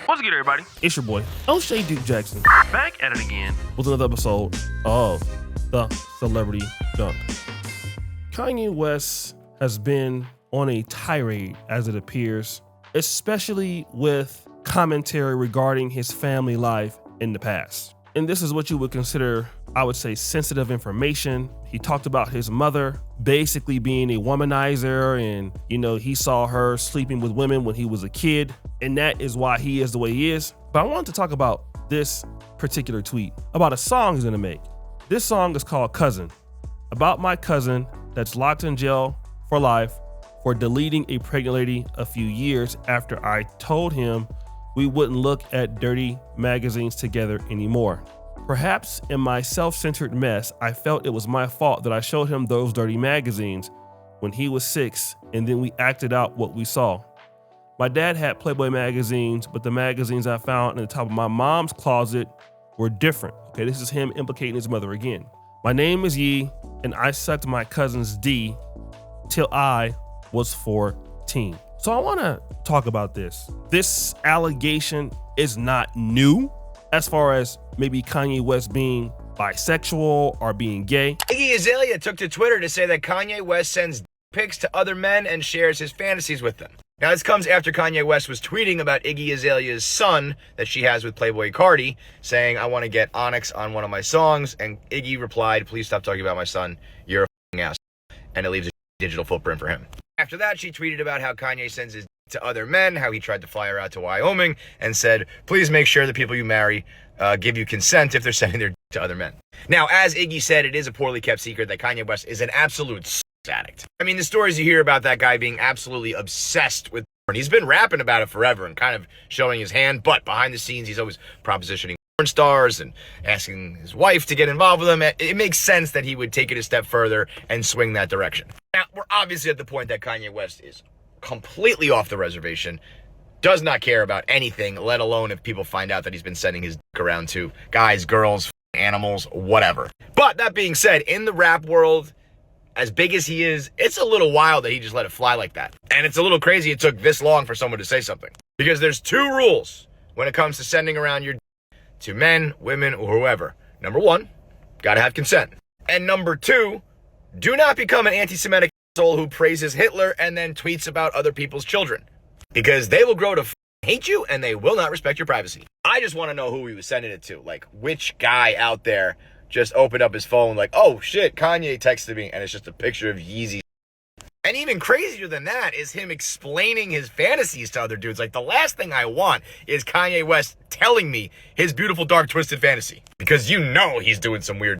What's good, everybody? It's your boy, O'Shea Duke Jackson, Back at it again. with another episode of The Celebrity Dunk. Kanye West has been on a tirade, as it appears, especially with commentary regarding his family life in the past. And this is what you would consider, I would say, sensitive information. He talked about his mother basically being a womanizer, and he saw her sleeping with women when he was a kid, and that is why he is the way he is. But I wanted to talk about this particular tweet about a song he's gonna make. This song is called Cousin, about my cousin that's locked in jail for life for deleting a pregnant lady a few years after I told him we wouldn't look at dirty magazines together anymore. Perhaps in my self-centered mess, I felt it was my fault that I showed him those dirty magazines when he was 6, and then we acted out what we saw. My dad had Playboy magazines, but the magazines I found in the top of my mom's closet were different. Okay, this is him implicating his mother again. My name is Yee, and I sucked my cousin's D till I was 14. So I want to talk about this. This allegation is not new as far as maybe Kanye West being bisexual or being gay. Iggy Azalea took to Twitter to say that Kanye West sends pics to other men and shares his fantasies with them. Now, this comes after Kanye West was tweeting about Iggy Azalea's son that she has with Playboy Cardi, saying, I want to get Onyx on one of my songs, and Iggy replied, please stop talking about my son, you're a f***ing ass, and it leaves a digital footprint for him. After that, she tweeted about how Kanye sends his to other men, how he tried to fly her out to Wyoming, and said, please make sure the people you marry give you consent if they're sending their to other men. Now, as Iggy said, it is a poorly kept secret that Kanye West is an absolute addict. I mean, the stories you hear about that guy being absolutely obsessed with porn, he's been rapping about it forever and kind of showing his hand, but behind the scenes, he's always propositioning porn stars and asking his wife to get involved with him. It makes sense that he would take it a step further and swing that direction. Now, we're obviously at the point that Kanye West is completely off the reservation, does not care about anything, let alone if people find out that he's been sending his dick around to guys, girls, animals, whatever. But that being said, in the rap world, as big as he is, it's a little wild that he just let it fly like that. And it's a little crazy it took this long for someone to say something. Because there's 2 rules when it comes to sending around your to men, women, or whoever. Number 1, gotta have consent. And number 2, do not become an anti-Semitic asshole who praises Hitler and then tweets about other people's children. Because they will grow to hate you and they will not respect your privacy. I just want to know who he was sending it to. Like, which guy out there just opened up his phone like, oh shit, Kanye texted me, and it's just a picture of Yeezy. And even crazier than that is him explaining his fantasies to other dudes. Like, the last thing I want is Kanye West telling me his beautiful, dark, twisted fantasy. Because he's doing some weird.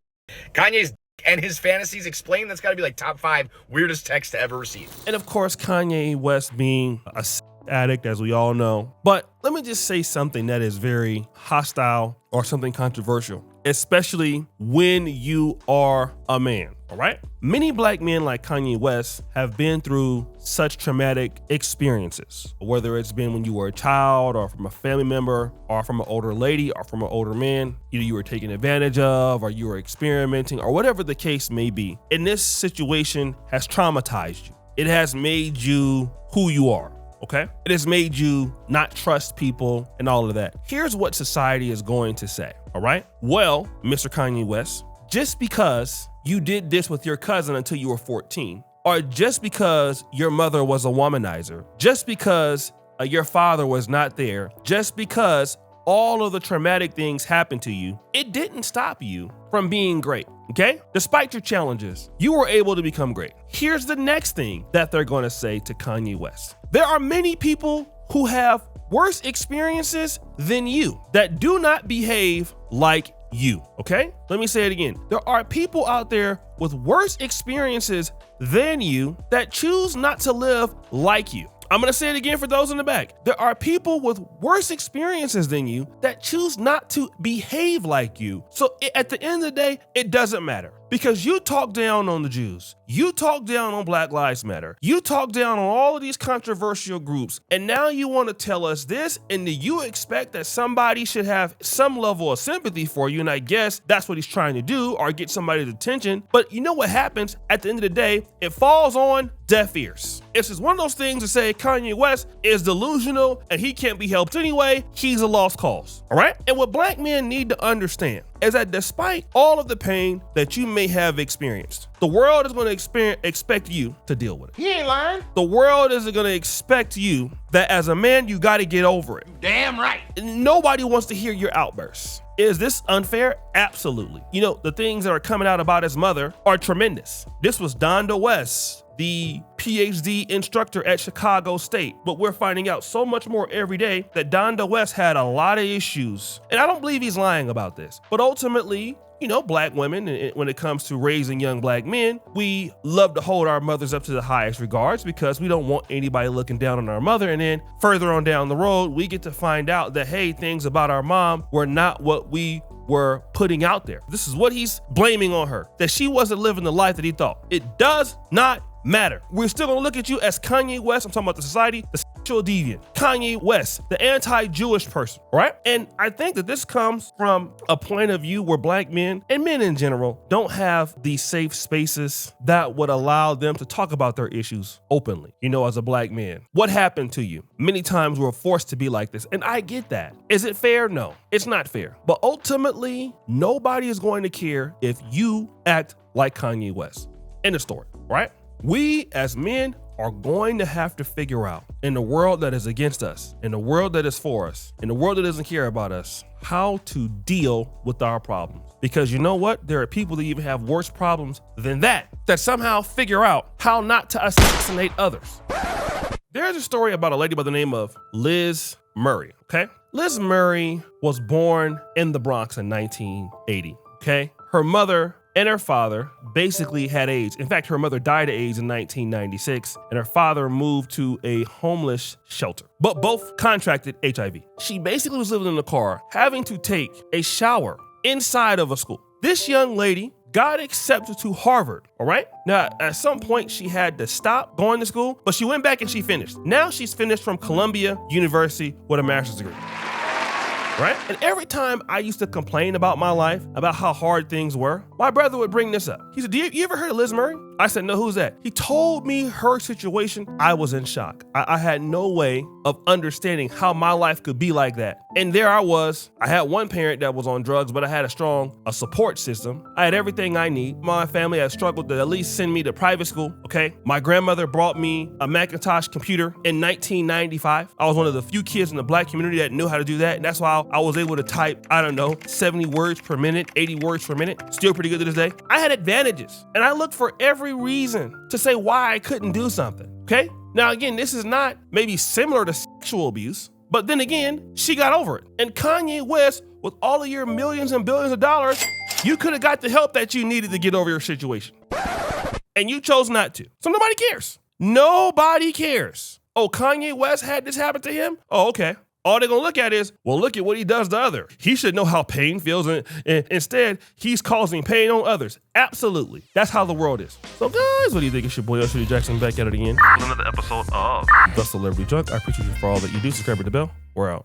Kanye's and his fantasies explained, that's got to be like top 5 weirdest texts to ever receive. And of course, Kanye West being a addict, as we all know. But let me just say something that is very hostile or something controversial, especially when you are a man, all right? Many black men like Kanye West have been through such traumatic experiences, whether it's been when you were a child or from a family member or from an older lady or from an older man, either you were taken advantage of or you were experimenting or whatever the case may be. And this situation has traumatized you. It has made you who you are. Okay? It has made you not trust people and all of that. Here's what society is going to say, all right? Well, Mr. Kanye West, just because you did this with your cousin until you were 14, or just because your mother was a womanizer, just because your father was not there, just because all of the traumatic things happened to you, it didn't stop you from being great, okay? Despite your challenges, you were able to become great. Here's the next thing that they're going to say to Kanye West. There are many people who have worse experiences than you that do not behave like you, okay? Let me say it again. There are people out there with worse experiences than you that choose not to live like you. I'm gonna say it again for those in the back. There are people with worse experiences than you that choose not to behave like you. So at the end of the day, it doesn't matter. Because you talk down on the Jews. You talk down on Black Lives Matter. You talk down on all of these controversial groups. And now you want to tell us this, and do you expect that somebody should have some level of sympathy for you? And I guess that's what he's trying to do, or get somebody's attention. But you know what happens at the end of the day? It falls on deaf ears. It's just one of those things to say Kanye West is delusional and he can't be helped anyway. He's a lost cause. All right. And what black men need to understand is that despite all of the pain that you may have experienced, the world is going to expect you to deal with it. He ain't lying. The world is going to expect you that as a man, you got to get over it. Damn right. Nobody wants to hear your outbursts. Is this unfair? Absolutely. You know, the things that are coming out about his mother are tremendous. This was Donda West, the PhD instructor at Chicago State. But we're finding out so much more every day that Donda West had a lot of issues. And I don't believe he's lying about this. But ultimately, you know, black women, when it comes to raising young black men, we love to hold our mothers up to the highest regards because we don't want anybody looking down on our mother. And then further on down the road, we get to find out that, hey, things about our mom were not what we were putting out there. This is what he's blaming on her, that she wasn't living the life that he thought. It does not matter. We're still gonna look at you as Kanye West. I'm talking about the society, the sexual deviant. Kanye West, the anti-Jewish person, right? And I think that this comes from a point of view where black men and men in general don't have these safe spaces that would allow them to talk about their issues openly. You know, as a black man, what happened to you? Many times we're forced to be like this, and I get that. Is it fair? No, it's not fair. But ultimately, nobody is going to care if you act like Kanye West. End of story, right? We as men are going to have to figure out, in the world that is against us, in the world that is for us, in the world that doesn't care about us, how to deal with our problems. Because you know what? There are people that even have worse problems than that somehow figure out how not to assassinate others. There's a story about a lady by the name of Liz Murray, okay? Liz Murray was born in the Bronx in 1980, okay? Her mother and her father basically had AIDS. In fact, her mother died of AIDS in 1996, and her father moved to a homeless shelter. But both contracted HIV. She basically was living in a car, having to take a shower inside of a school. This young lady got accepted to Harvard, all right? Now, at some point, she had to stop going to school, but she went back and she finished. Now she's finished from Columbia University with a master's degree. Right? And every time I used to complain about my life, about how hard things were, my brother would bring this up. He said, you ever heard of Liz Murray? I said, no, who's that? He told me her situation. I was in shock. I had no way of understanding how my life could be like that. And there I was. I had one parent that was on drugs, but I had a support system. I had everything I need. My family had struggled to at least send me to private school, okay? My grandmother brought me a Macintosh computer in 1995. I was one of the few kids in the black community that knew how to do that. And that's why I was able to type, 70 words per minute, 80 words per minute. Still pretty good to this day. I had advantages, and I looked for every reason to say why I couldn't do something, okay? Now, again, this is not maybe similar to sexual abuse, but then again, she got over it. And Kanye West, with all of your millions and billions of dollars, you could have got the help that you needed to get over your situation. And you chose not to. So nobody cares. Nobody cares. Oh, Kanye West had this happen to him? Oh, okay. All they're gonna look at is, well, look at what he does to others. He should know how pain feels, and instead, he's causing pain on others. Absolutely. That's how the world is. So guys, what do you think? It's your boy, Shooty Jackson, back at it again. Another episode of The Celebrity Junk. I appreciate you for all that you do. Subscribe to the bell. We're out.